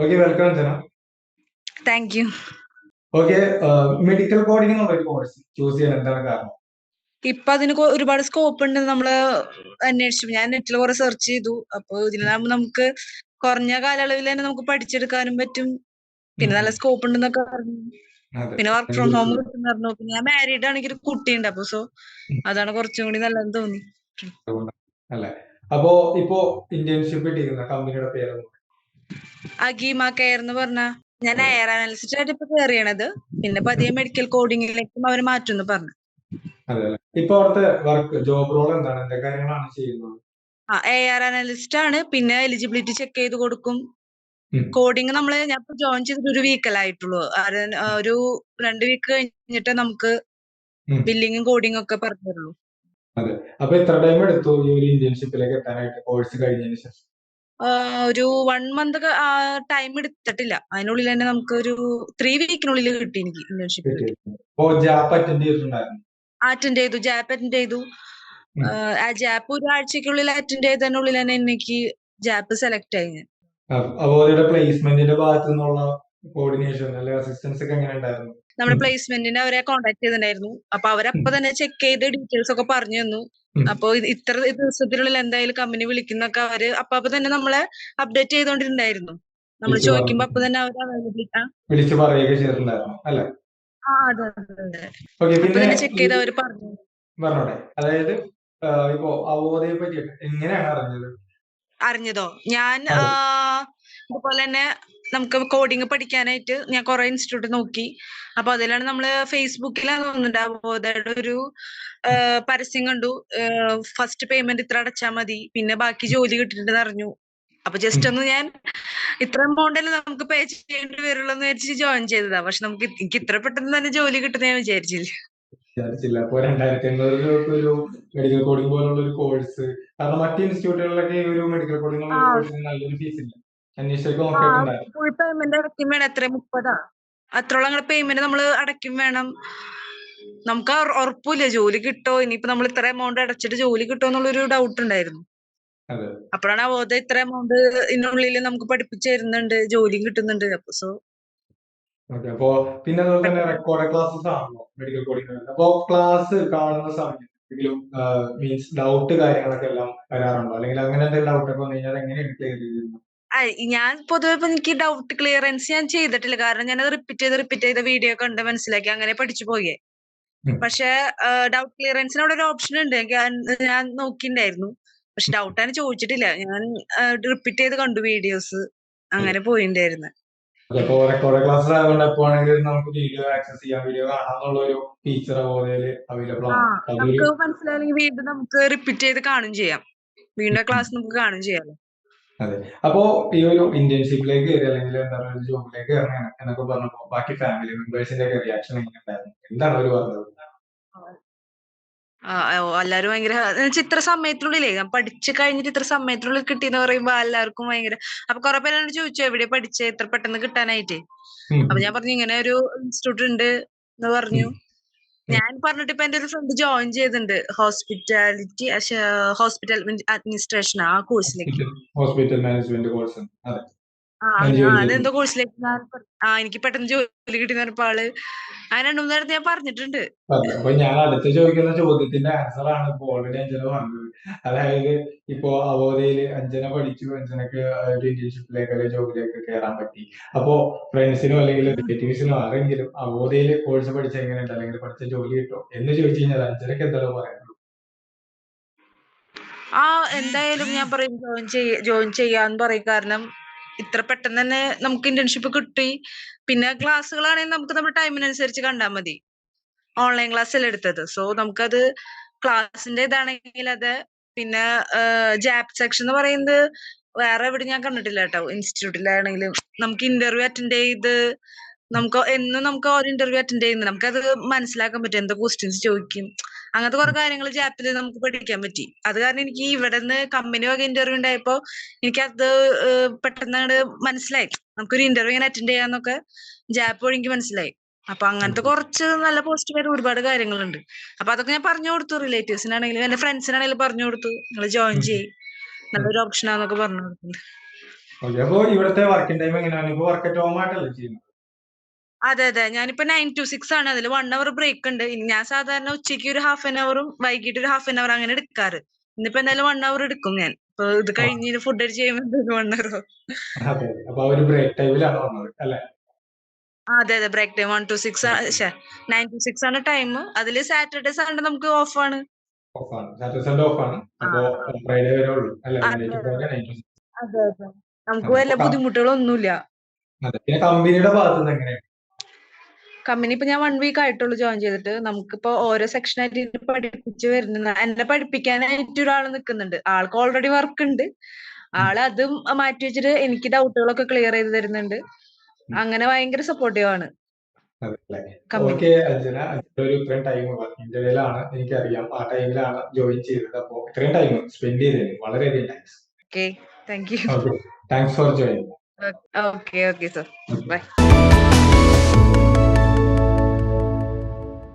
Okay, welcome Anjana. Thank you. Okay, medical coding എന്നുള്ള ഒരു course choose ചെയ്യാൻ എന്താണ് കാരണം? ഇപ്പൊ അതിന് ഒരുപാട് സ്കോപ്പ് ഉണ്ട്. നമ്മള് അന്വേഷിച്ചു, ഞാൻ നെറ്റിൽ കുറെ സെർച്ച് ചെയ്തു. അപ്പൊ ഇതിലാകുമ്പോൾ നമുക്ക് കുറഞ്ഞ കാലയളവിൽ തന്നെ നമുക്ക് പഠിച്ചെടുക്കാനും പറ്റും. പിന്നെ നല്ല സ്കോപ്പ് ഉണ്ടെന്നൊക്കെ പറഞ്ഞു. അതെ, പിന്നെ വർക്ക് ഫ്രം ഹോം കിട്ടുന്ന പറഞ്ഞു. പിന്നെ ഞാൻ മാരീഡ് ആണെങ്കിൽ ഒരു കുട്ടിയുണ്ട്. അപ്പൊ അതാണ് കുറച്ചും കൂടി നല്ലതെന്ന് തോന്നി. അല്ലെ. അപ്പോ ഇപ്പോ ഇന്റേൺഷിപ്പ് കിട്ടിയിരിക്കുന്ന കമ്പനിയുടെ പേര് അഗീമ കെയർ എന്ന് പറഞ്ഞ, ഞാൻ എയർ അനാലിസ്റ്റ് ആയിട്ട് ഇപ്പൊ കെയർ ചെയ്യണത്. പിന്നെ പതിയെ മെഡിക്കൽ കോഡിങ്ങിലേക്കും അവർ മാറ്റുമെന്ന് പറഞ്ഞു. അതെ അല്ലെ. ഇപ്പൊ അവിടുത്തെ വർക്ക് ജോബ് റോൾ എന്താണ്, എന്തൊക്കെ കാര്യങ്ങളാണ് ചെയ്യുന്നത്? എയർ അനാലിസ്റ്റ് ആണ്. പിന്നെ എലിജിബിലിറ്റി ചെക്ക് ചെയ്ത് കൊടുക്കും. കോഡിങ് ഞാൻ ഇപ്പൊ ജോയിൻ ചെയ്തിട്ട് ഒരു വീക്കല്ലായിട്ടുള്ളൂ. ഒരു 2 വീക്ക് കഴിഞ്ഞിട്ട് നമുക്ക് ബില്ലിങ്ങും കോഡിങ്ങും ഒക്കെ പറഞ്ഞു തരുള്ളൂ. അതെ. അപ്പൊ എത്ര ടൈം എടുത്തു ഈ ഒരു ഇന്റേൺഷിപ്പിലേക്ക് എത്താനായിട്ട് കോഴ്സ് കഴിഞ്ഞതിന് ശേഷം? ഒരു 1 മന്ത് ടൈം എടുത്തിട്ടില്ല. അതിനുള്ളിൽ തന്നെ നമുക്ക് ഒരു 3 വീക്കിനുള്ളിൽ കിട്ടി എനിക്ക് ഇന്റേൺഷിപ്പ് കിട്ടി. ജാപ്പ് അറ്റൻഡ് ചെയ്തിട്ടുണ്ടായിരുന്നു? ജാപ്പ് അറ്റൻഡ് ചെയ്തു. ആ ജാപ്പ് ഒരാഴ്ചക്കുള്ളിൽ അറ്റൻഡ് ചെയ്തതിനുള്ളിൽ തന്നെ എനിക്ക് ജാപ്പ് സെലക്ട് ആയി ഞാൻ. അവരുടെ പ്ലേസ്മെന്റിന്റെ ഭാഗത്തു നിന്നുള്ള കോർഡിനേഷൻ അല്ലെങ്കിൽ അസിസ്റ്റൻസ് ഒക്കെ എങ്ങനെ ഉണ്ടായിരുന്നു? നമ്മുടെ പ്ലേസ്മെന്റിന് അവരെ കോൺടാക്ട് ചെയ്തിട്ടുണ്ടായിരുന്നു. അപ്പൊ അവരപ്പൊ തന്നെ ചെക്ക് ചെയ്ത് ഡീറ്റെയിൽസ് ഒക്കെ പറഞ്ഞു തന്നു. അപ്പൊ ഇത്ര ദിവസത്തിനുള്ളിൽ എന്തായാലും കമ്പനി വിളിക്കുന്നൊക്കെ അവര് അപ്പൊ തന്നെ നമ്മളെ അപ്ഡേറ്റ് ചെയ്തോണ്ടിരുന്നായിരുന്നു. നമ്മൾ ചോദിക്കുമ്പോ അപ്പൊ തന്നെ അവർ വിളിച്ചു പറയുകയൊക്കെ ചെയ്തിട്ടുണ്ടായിരുന്നു അല്ലെ? അതെ. അപ്പൊ തന്നെ ചെക്ക് ചെയ്ത് അവര് പറഞ്ഞു. പറഞ്ഞോട്ടെ, അതായത് ഇപ്പോ അവോധയെ പറ്റിയിട്ട് എങ്ങനെയാണ് അറിഞ്ഞതോ? ഞാൻ ഇതുപോലെ തന്നെ നമുക്ക് കോഡിങ് പഠിക്കാനായിട്ട് ഞാൻ കുറെ ഇൻസ്റ്റിറ്റ്യൂട്ട് നോക്കി. അപ്പൊ അതിലാണ് നമ്മള് ഫേസ്ബുക്കിലാണ് തോന്നുന്നുണ്ട് അവോധയുടെ ഒരു പരസ്യം കണ്ടു. ഫസ്റ്റ് പേയ്മെന്റ് ഇത്ര അടച്ചാൽ മതി, പിന്നെ ബാക്കി ജോലി കിട്ടിയിട്ടുണ്ടെന്ന് അറിഞ്ഞു. അപ്പൊ ജസ്റ്റ് ഒന്ന് ഞാൻ ഇത്ര എമൗണ്ടല്ലേ നമുക്ക് പേ ചെയ്യേണ്ടി വരുള്ളൂ എന്ന് വിചാരിച്ച് ജോയിൻ ചെയ്തതാ. പക്ഷെ എനിക്ക് ഇത്ര പെട്ടെന്ന് തന്നെ ജോലി കിട്ടുന്ന ഞാൻ വിചാരിച്ചില്ല. അപ്പൊ 2,500 രൂപ ഒരു മെഡിക്കൽ കോഡിംഗ് പോലുള്ള ഒരു കോഴ്സ്, കാരണം മറ്റ് ഇൻസ്റ്റിറ്റ്യൂട്ടുകളിലൊക്കെ ഈ ഒരു മെഡിക്കൽ കോഡിംഗ് കോഴ്സിന് നല്ലൊരു ഫീസ് ഇല്ല. അന്വേഷിച്ചൊക്കെ നോക്കിയിട്ടുണ്ടായിരുന്നു. ഫുൾ പേയ്മെന്റ് അടയ്ക്കും വേണം. എത്ര 30 അത്രോളം പേയ്മെന്റ് നമ്മൾ അടയ്ക്കും വേണം. നമുക്ക് ഉറപ്പില്ല ജോലി കിട്ടോ. ഇനിയിപ്പോ നമ്മൾ ഇത്ര എമൗണ്ട് അടച്ചിട്ട് ജോലി കിട്ടോ എന്നുള്ളൊരു ഡൗട്ട് ഉണ്ടായിരുന്നു. അപ്പോഴാണ് അവോധ ഇത്ര എമൗണ്ട് ഇതിനുള്ളിൽ നമുക്ക് പഠിപ്പിച്ചു തരുന്നുണ്ട്, ജോലിയും കിട്ടുന്നുണ്ട്. അപ്പോ പിന്നെ അതുപോലെ തന്നെ റെക്കോർഡ് ക്ലാസ്സസ് ആണല്ലോ മെഡിക്കൽ കോഡിംഗ്. അപ്പോ ക്ലാസ് കാണുന്ന സമയത്ത് എന്തെങ്കിലും മീൻസ് ഡൗട്ട് കാര്യങ്ങളൊക്കെ എല്ലാം വരാറുണ്ടോ? അല്ലെങ്കിൽ അങ്ങനെ എന്തെങ്കിലും ഡൗട്ട് ഒക്കെ വന്നു കഴിഞ്ഞാൽ എങ്ങനെയാണ് ക്ലിയർ ചെയ്തിരുന്നത്? ഞാൻ പൊതുവെ എനിക്ക് ഡൗട്ട് ക്ലിയറൻസ് ഞാൻ ചെയ്തിട്ടില്ല. കാരണം ഞാനത് റിപ്പീറ്റ് ചെയ്ത വീഡിയോ കണ്ട് മനസ്സിലാക്കി അങ്ങനെ പഠിച്ചു പോയേ. പക്ഷെ ഡൗട്ട് ക്ലിയറൻസിന് അവിടെ ഒരു ഓപ്ഷൻ ഉണ്ട്. ഞാൻ നോക്കിണ്ടായിരുന്നു. പക്ഷെ ഡൗട്ടാണ് ചോദിച്ചിട്ടില്ല. ഞാൻ റിപ്പീറ്റ് ചെയ്ത് കണ്ടു വീഡിയോസ്, അങ്ങനെ പോയിണ്ടായിരുന്നു. റെക്കോർഡ് ക്ലാസ്സസ് ആയതുകൊണ്ട് എപ്പോഴാണെങ്കിലും നമുക്ക് വീഡിയോ ആക്സസ് ചെയ്യാം, വീഡിയോ കാണാന്നുള്ള ഒരു ഫീച്ചർ അവോധയില് അവൈലബിൾ ആണ്. നമുക്ക് മനസ്സിലായില്ലെങ്കിൽ വീണ്ടും നമുക്ക് റിപ്പീറ്റ് ചെയ്ത് കാണും ചെയ്യാം. വീണ്ടും ക്ലാസ് നമുക്ക് കാണും ചെയ്യാമല്ലോ. അതെ. അപ്പോ ഈ ഒരു ഇന്റേൺഷിപ്പിലേക്ക് കയറി അല്ലെങ്കിൽ എന്താ പറയുക ഒരു ജോബിലേക്ക് ഇറങ്ങണം എന്നൊക്കെ പറഞ്ഞപ്പോ ബാക്കി ഫാമിലി മെമ്പേഴ്സിന്റെ ഒക്കെ റിയാക്ഷൻ എങ്ങനെ ഉണ്ടായിരുന്നു? എന്താണ് അവര് പറഞ്ഞത്? എല്ലാരും ഭയങ്കര ഇത്ര സമയത്തിനുള്ളിലേ ഞാൻ പഠിച്ചു കഴിഞ്ഞിട്ട് ഇത്ര സമയത്തിനുള്ളിൽ കിട്ടിയെന്ന് പറയുമ്പോ എല്ലാവർക്കും ഭയങ്കര. അപ്പൊ കുറെ പേരോട് ചോദിച്ചു എവിടെ പഠിച്ചേ ഇത്ര പെട്ടെന്ന് കിട്ടാനായിട്ട്. അപ്പൊ ഞാൻ പറഞ്ഞു ഇങ്ങനെ ഒരു ഇൻസ്റ്റിറ്റ്യൂട്ട് ഉണ്ട് എന്ന് പറഞ്ഞു. ഞാൻ പറഞ്ഞിട്ട് ഇപ്പൊ എന്റെ ഒരു ഫ്രണ്ട് ജോയിൻ ചെയ്തിട്ടുണ്ട് ഹോസ്പിറ്റൽ അഡ്മിനിസ്ട്രേഷൻ ആ കോഴ്സിലേക്ക്. Hospital management course. അതെന്തോ കോഴ്സിലേക്ക് എനിക്ക് പെട്ടെന്ന് ജോലി കിട്ടിയെന്ന് പറഞ്ഞപ്പോ അങ്ങനെ 2-3 നേരത്തെ ഞാൻ പറഞ്ഞിട്ടുണ്ട്. അപ്പൊ ഞാൻ അടുത്ത് ചോദിക്കുന്ന ചോദ്യത്തിന്റെ ആൻസർ ആണ് ഇപ്പൊ ഓൾറെഡി അഞ്ജന പറഞ്ഞത്. അതായത് ഇപ്പോ അവോധയില് അഞ്ജന പഠിച്ചു, അഞ്ജനക്ക് ഇന്റേൺഷിപ്പിലേക്ക് അല്ലെങ്കിൽ ജോബിലേക്ക് കയറാൻ പറ്റി. അപ്പോ ഫ്രണ്ട്സിനോ അല്ലെങ്കിൽ റിലേറ്റീവ്സിനോ ആരെങ്കിലും അവോധയില് കോഴ്സ് പഠിച്ച എങ്ങനെയുണ്ട് അല്ലെങ്കിൽ പഠിച്ച ജോലി കിട്ടോ എന്ന് ചോദിച്ചു കഴിഞ്ഞാൽ അഞ്ജനക്ക് എന്താണോ പറയാനുള്ളത്? എന്തായാലും ഞാൻ പറയും ജോയിൻ ചെയ്യാന്ന് പറയും. കാരണം ഇത്ര പെട്ടെന്ന് തന്നെ നമുക്ക് ഇന്റേൺഷിപ്പ് കിട്ടി. പിന്നെ ക്ലാസ്സുകളാണെങ്കിൽ നമുക്ക് നമ്മുടെ ടൈമിനനുസരിച്ച് കണ്ടാൽ മതി. ഓൺലൈൻ ക്ലാസ് അല്ലേ എടുത്തത്. സോ നമുക്കത് ക്ലാസ്സിന്റെ ഇതാണെങ്കിൽ അത്. പിന്നെ ജാപ്പ് സെക്ഷൻ എന്ന് പറയുന്നത് വേറെ എവിടെ ഞാൻ കണ്ടിട്ടില്ല കേട്ടോ. ഇൻസ്റ്റിറ്റ്യൂട്ടിലാണെങ്കിലും നമുക്ക് ഇന്റർവ്യൂ അറ്റൻഡ് ചെയ്ത് നമുക്ക് ഓരോ ഇന്റർവ്യൂ അറ്റൻഡ് ചെയ്യുന്നത് നമുക്കത് മനസ്സിലാക്കാൻ പറ്റും. എന്ത് ക്വസ്റ്റ്യൻസ് ചോദിക്കും, അങ്ങനത്തെ കുറെ കാര്യങ്ങൾ ജാപ്പിൽ നമുക്ക് പഠിക്കാൻ പറ്റി. അത് കാരണം എനിക്ക് ഇവിടെ നിന്ന് കമ്പനി വക ഇന്റർവ്യൂ ഉണ്ടായപ്പോ എനിക്കത് പെട്ടെന്ന് മനസ്സിലായി. നമുക്കൊരു ഇന്റർവ്യൂ ഇങ്ങനെ അറ്റൻഡ് ചെയ്യാന്നൊക്കെ ജാപ്പ് വഴി എനിക്ക് മനസ്സിലായി. അപ്പൊ അങ്ങനത്തെ കുറച്ച് നല്ല പോസിറ്റീവായിട്ട് ഒരുപാട് കാര്യങ്ങളുണ്ട്. അപ്പൊ അതൊക്കെ ഞാൻ പറഞ്ഞു കൊടുത്തു. റിലേറ്റീവ്സിനാണെങ്കിലും എന്റെ ഫ്രണ്ട്സിനാണെങ്കിലും പറഞ്ഞു കൊടുത്തു, നിങ്ങൾ ജോയിൻ ചെയ്യും, നല്ലൊരു ഓപ്ഷനാന്നൊക്കെ പറഞ്ഞു കൊടുത്തു. ഓക്കെ. അപ്പൊ ഇവിടുത്തെ വർക്കിംഗ് ടൈം എങ്ങനെയാണ്? ഇപ്പൊ വർക്ക് അറ്റ് ഹോം ആയിട്ടല്ലേ ചെയ്യുന്നത്? അതെ അതെ, ഞാനിപ്പോ 9 to 6 ആണ്. അതിൽ 1 hour ബ്രേക്ക് ഉണ്ട്. ഞാൻ സാധാരണ ഉച്ചയ്ക്ക് ഒരു ഹാഫ് ആൻ അവറും വൈകിട്ട് ഒരു ഹാഫ് ആൻ അവർ അങ്ങനെ എടുക്കാറ്. ഇന്നിപ്പോ എന്തായാലും 1 hour എടുക്കും ഞാൻ. ഇപ്പൊ ഇത് ആ, കഴിഞ്ഞ് ഫുഡ് അടിച്ച് കഴിയുമ്പോൾ 1 hour. അതെ. അപ്പൊ ആ ഒരു ബ്രേക്ക് ടൈമിലാണ് വന്നത് അല്ലെ? അതെ അതെ, ബ്രേക്ക് ടൈം 1 to 6 9 to 6 ആണ് ടൈം. അതില് സാറ്റർഡേ സൺഡേ നമുക്ക് ഓഫ് ആണ്. ഓഫാണ്. സാറ്റർഡേ സൺഡേ ഓഫാണ്. ആ, അപ്പൊ ഫ്രൈഡേ വരെ ഉള്ളൂ അല്ലെ? അതെ Monday to Friday 9 to 6. അതെ അതെ, നമുക്ക് അതെ. വല്ല ബുദ്ധിമുട്ടുകളൊന്നുമില്ല. അതെ. പിന്നെ കമ്പനിയുടെ ഭാഗത്ത് നിന്ന് എങ്ങനെയാണ്? കമ്പനി ഇപ്പൊ ഞാൻ 1 week ആയിട്ടുള്ളൂ ജോയിൻ ചെയ്തിട്ട്. നമുക്കിപ്പോ ഓരോ സെക്ഷനായിട്ട് ഇരുന്ന് പഠിപ്പിച്ച് വരുന്ന, എന്നെ പഠിപ്പിക്കാനായിട്ട് ഒരാൾ നിൽക്കുന്നുണ്ട്. ആൾക്ക് ഓൾറെഡി വർക്ക് ഉണ്ട്. ആള് അതും മാറ്റി വെച്ചിട്ട് എനിക്ക് ഡൗട്ടുകളൊക്കെ ക്ലിയർ ചെയ്ത് തരുന്നുണ്ട്. അങ്ങനെ ഭയങ്കര സപ്പോർട്ടീവ് ആണ് അതെ. കമ്പനി. ഓക്കെ അഞ്ജന, ഒരു ഇത്രയും ടൈം വർക്കിംഗ് ഡേയിലാണ് എനിക്കറിയാം. ആ ടൈമിലാണ് ജോയിൻ ചെയ്തത്. അപ്പൊ ഇത്രയും ടൈം സ്പെൻഡ് ചെയ്തതിന് വളരെയധികം thanks. Okay, thank you. Okay, thanks for joining. Okay okay sir, by.